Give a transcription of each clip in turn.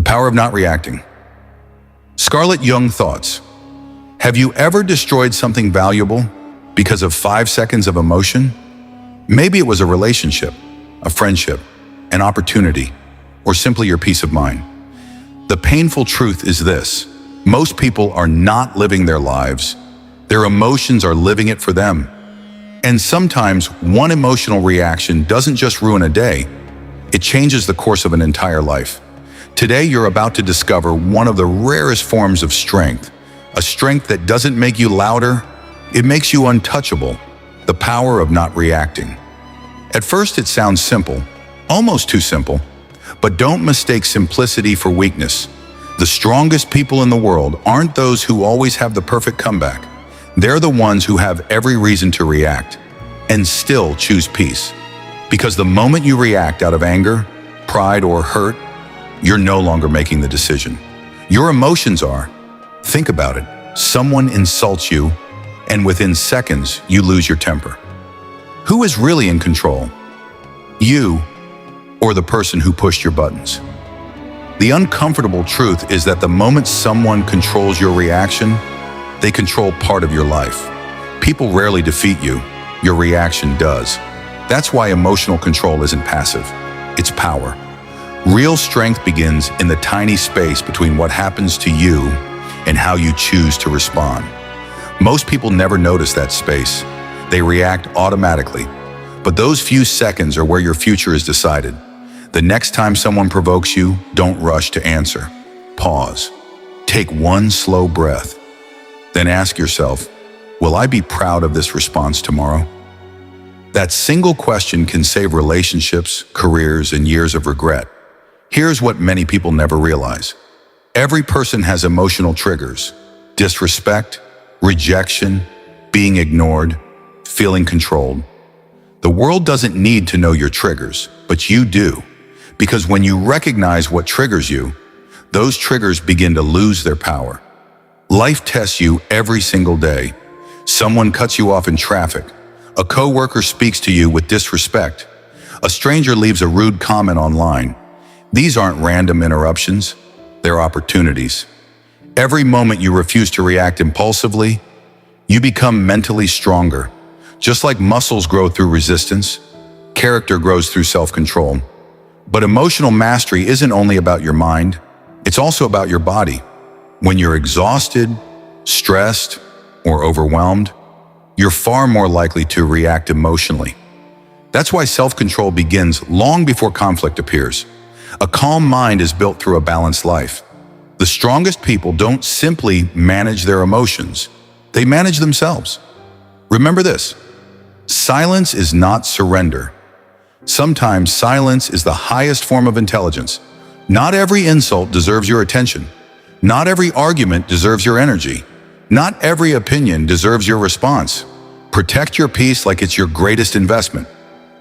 power of not reacting. Carl Jung thoughts. Have you ever destroyed something valuable because of 5 seconds of emotion? Maybe it was a relationship, a friendship, an opportunity, or simply your peace of mind. The painful truth is this: most people are not living their lives. Their emotions are living it for them. And sometimes one emotional reaction doesn't just ruin a day, it changes the course of an entire life. Today, you're about to discover one of the rarest forms of strength, a strength that doesn't make you louder, it makes you untouchable, the power of not reacting. At first, it sounds simple, almost too simple, but don't mistake simplicity for weakness. The strongest people in the world aren't those who always have the perfect comeback. They're the ones who have every reason to react and still choose peace. Because the moment you react out of anger, pride, or hurt, you're no longer making the decision. Your emotions are. Think about it. Someone insults you, and within seconds, you lose your temper. Who is really in control? You or the person who pushed your buttons? The uncomfortable truth is that the moment someone controls your reaction, they control part of your life. People rarely defeat you. Your reaction does. That's why emotional control isn't passive. It's power. Real strength begins in the tiny space between what happens to you and how you choose to respond. Most people never notice that space. They react automatically. But those few seconds are where your future is decided. The next time someone provokes you, don't rush to answer. Pause. Take one slow breath. Then ask yourself, will I be proud of this response tomorrow? That single question can save relationships, careers, and years of regret. Here's what many people never realize. Every person has emotional triggers: disrespect, rejection, being ignored, feeling controlled. The world doesn't need to know your triggers, but you do. Because when you recognize what triggers you, those triggers begin to lose their power. Life tests you every single day. Someone cuts you off in traffic. A coworker speaks to you with disrespect. A stranger leaves a rude comment online. These aren't random interruptions, they're opportunities. Every moment you refuse to react impulsively, you become mentally stronger. Just like muscles grow through resistance, character grows through self-control. But emotional mastery isn't only about your mind, it's also about your body. When you're exhausted, stressed, or overwhelmed, you're far more likely to react emotionally. That's why self-control begins long before conflict appears. A calm mind is built through a balanced life. The strongest people don't simply manage their emotions, they manage themselves. Remember this: silence is not surrender. Sometimes silence is the highest form of intelligence. Not every insult deserves your attention. Not every argument deserves your energy. Not every opinion deserves your response. Protect your peace like it's your greatest investment.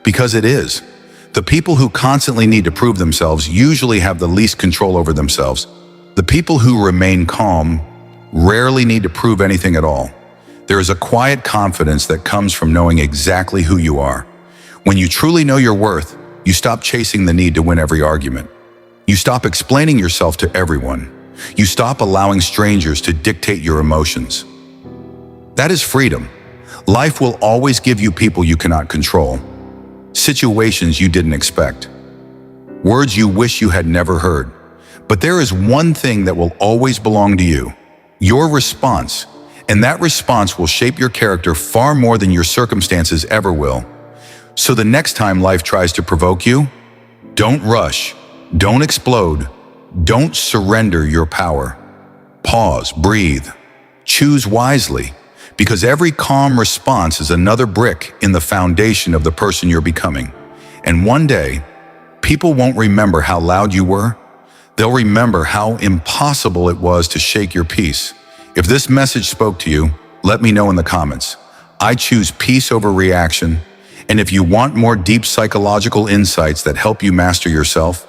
Because it is. The people who constantly need to prove themselves usually have the least control over themselves. The people who remain calm rarely need to prove anything at all. There is a quiet confidence that comes from knowing exactly who you are. When you truly know your worth, you stop chasing the need to win every argument. You stop explaining yourself to everyone. You stop allowing strangers to dictate your emotions. That is freedom. Life will always give you people you cannot control, situations you didn't expect, words you wish you had never heard. But there is one thing that will always belong to you: your response. And that response will shape your character far more than your circumstances ever will. So the next time life tries to provoke you, don't rush, don't explode, don't surrender your power. Pause, breathe, choose wisely, because every calm response is another brick in the foundation of the person you're becoming. And one day, people won't remember how loud you were. They'll remember how impossible it was to shake your peace. If this message spoke to you, let me know in the comments. I choose peace over reaction. And if you want more deep psychological insights that help you master yourself,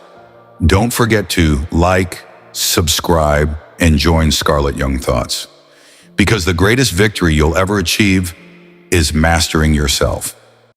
don't forget to like, subscribe, and join Carl Jung Thoughts. Because the greatest victory you'll ever achieve is mastering yourself.